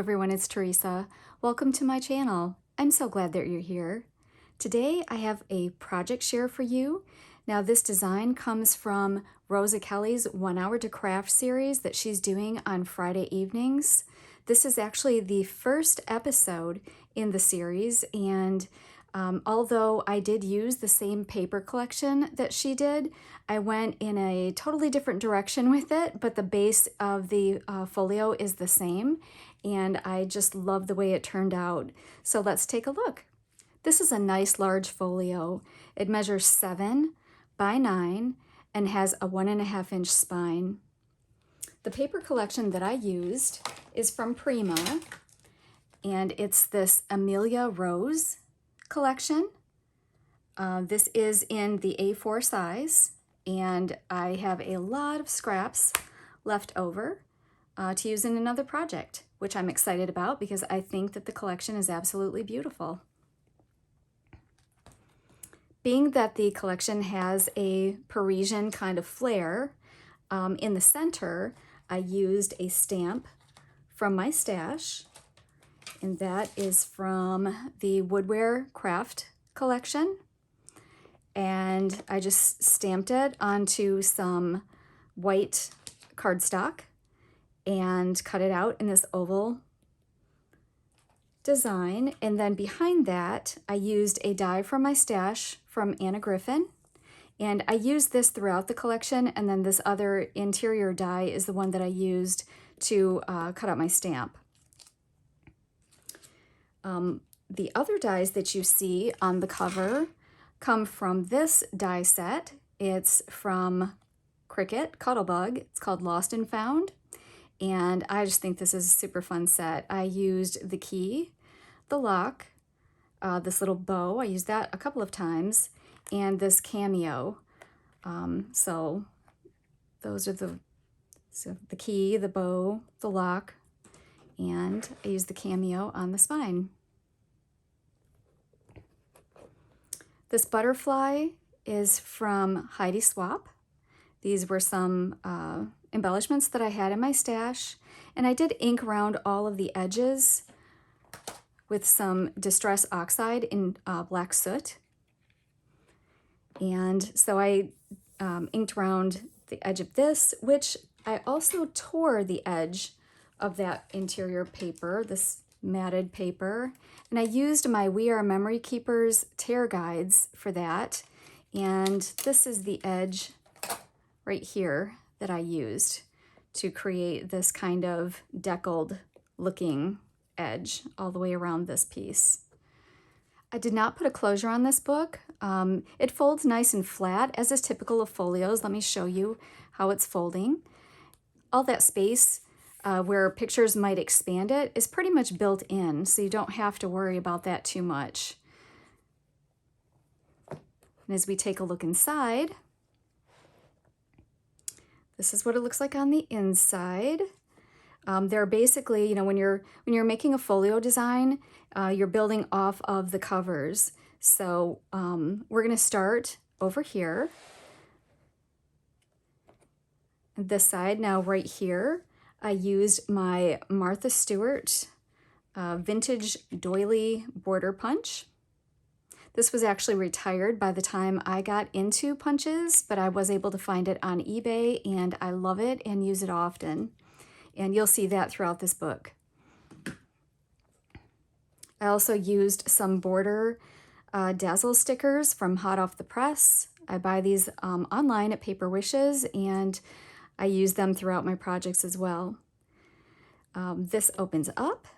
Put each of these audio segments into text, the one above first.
everyone, it's Teresa. Welcome to my channel. I'm so glad that you're here. Today I have a project share for you. Now this design comes from Rosa Kelly's 1 Hour to Craft series that she's doing on Friday evenings. This is actually the first episode in the series, and although I did use the same paper collection that she did, I went in a totally different direction with it, but the base of the folio is the same, and I just love the way it turned out. So let's take a look. This is a nice large folio. It measures 7 by 9 and has a 1.5 inch spine. The paper collection that I used is from Prima, and it's this Amelia Rose collection. This is in the A4 size, and I have a lot of scraps left over to use in another project, which I'm excited about because I think that the collection is absolutely beautiful. Being that the collection has a Parisian kind of flair, in the center I used a stamp from my stash, and that is from the Woodware Craft collection. And I just stamped it onto some white cardstock and cut it out in this oval design. And then behind that, I used a die from my stash from Anna Griffin. And I used this throughout the collection, and then this other interior die is the one that I used to cut out my stamp. The other dies that you see on the cover come from this die set. It's from Cricut Cuttlebug. It's called Lost and Found, and I just think this is a super fun set. I used the key, the lock, this little bow, I used that a couple of times, and this cameo. So those are the key, the bow, the lock, and I used the cameo on the spine. This butterfly is from Heidi Swap. These were some embellishments that I had in my stash, and I did ink around all of the edges with some Distress Oxide in black soot. And so I inked around the edge of this, which I also tore the edge of that interior paper, this matted paper, and I used my We Are Memory Keepers tear guides for that. And this is the edge right here that I used to create this kind of deckled looking edge all the way around this piece. I did not put a closure on this book. It folds nice and flat, as is typical of folios. Let me show you how it's folding. All that space where pictures might expand it is pretty much built in, so you don't have to worry about that too much. And as we take a look inside, this is what it looks like on the inside. They're basically, you know, when you're making a folio design, you're building off of the covers. So we're going to start over here. This side, now right here, I used my Martha Stewart vintage doily border punch. This was actually retired by the time I got into punches, but I was able to find it on eBay, and I love it and use it often. And you'll see that throughout this book. I also used some border dazzle stickers from Hot Off the Press. I buy these online at Paper Wishes, and I use them throughout my projects as well. This opens up.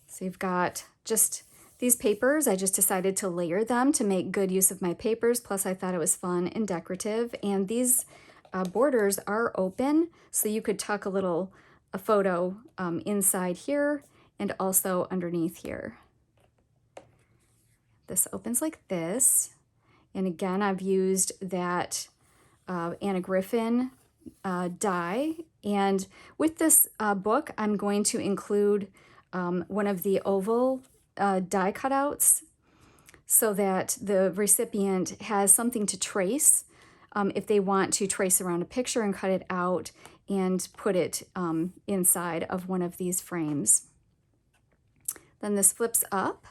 So you've got just these papers. I just decided to layer them to make good use of my papers. Plus I thought it was fun and decorative. And these borders are open, so you could tuck a photo inside here and also underneath here. This opens like this. And again, I've used that Anna Griffin die. And with this book, I'm going to include one of the oval die cutouts so that the recipient has something to trace if they want to trace around a picture and cut it out and put it inside of one of these frames. Then this flips up.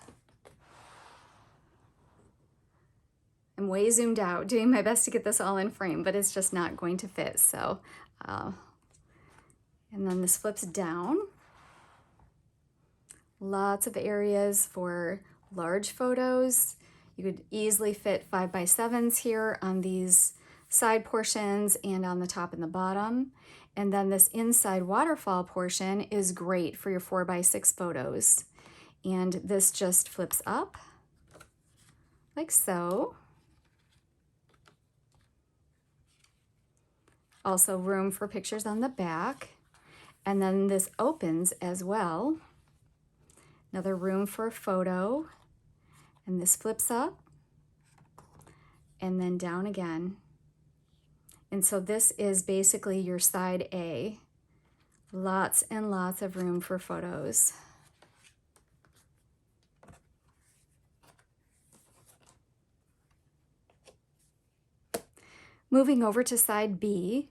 I'm way zoomed out, doing my best to get this all in frame, but it's just not going to fit. So, and then this flips down. Lots of areas for large photos. You could easily fit 5x7s here on these side portions and on the top and the bottom. And then this inside waterfall portion is great for your 4x6 photos. And this just flips up like so. Also room for pictures on the back. And then this opens as well. Another room for a photo. And this flips up and then down again. And so this is basically your side A. Lots and lots of room for photos. Moving over to side B,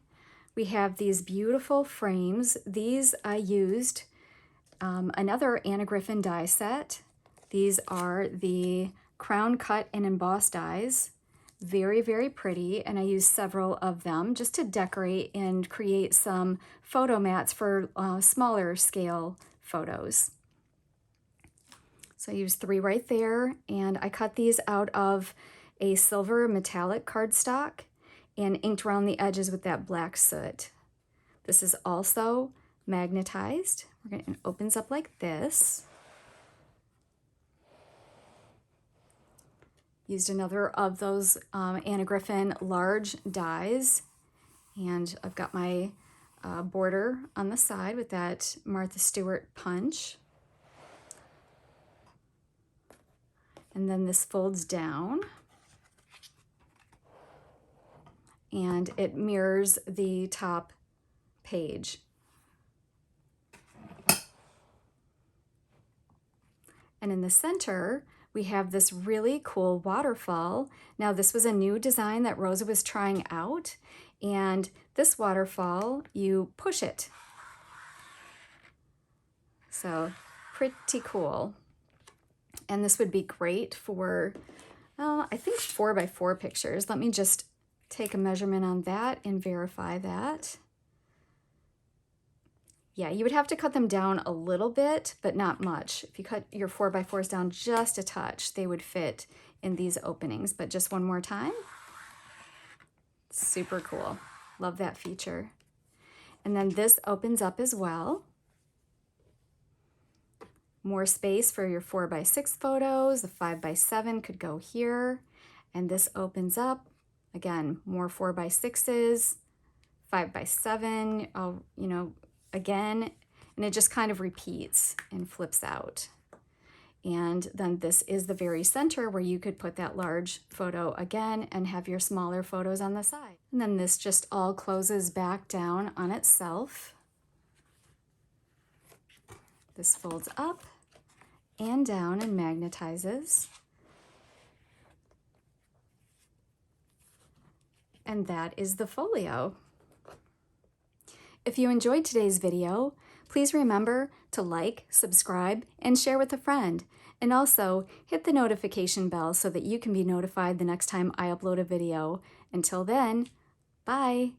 we have these beautiful frames. These I used another Anna Griffin die set. These are the crown cut and embossed dies. Very, very pretty, and I used several of them just to decorate and create some photo mats for smaller scale photos. So I used 3 right there, and I cut these out of a silver metallic cardstock and inked around the edges with that black soot. This is also magnetized. It opens up like this. Used another of those Anna Griffin large dies, and I've got my border on the side with that Martha Stewart punch. And then this folds down, and it mirrors the top page. And in the center, we have this really cool waterfall. Now, this was a new design that Rosa was trying out, and this waterfall, you push it. So pretty cool. And this would be great for, I think 4x4 pictures. Let me just take a measurement on that and verify that. Yeah, you would have to cut them down a little bit, but not much. If you cut your 4x4s down just a touch, they would fit in these openings. But just one more time. Super cool. Love that feature. And then this opens up as well. More space for your 4x6 photos. The 5x7 could go here. And this opens up. Again, more 4x6s, 5x7, you know, again, and it just kind of repeats and flips out. And then this is the very center where you could put that large photo again and have your smaller photos on the side. And then this just all closes back down on itself. This folds up and down and magnetizes. And that is the folio. If you enjoyed today's video, please remember to like, subscribe, and share with a friend. And also hit the notification bell so that you can be notified the next time I upload a video. Until then, bye.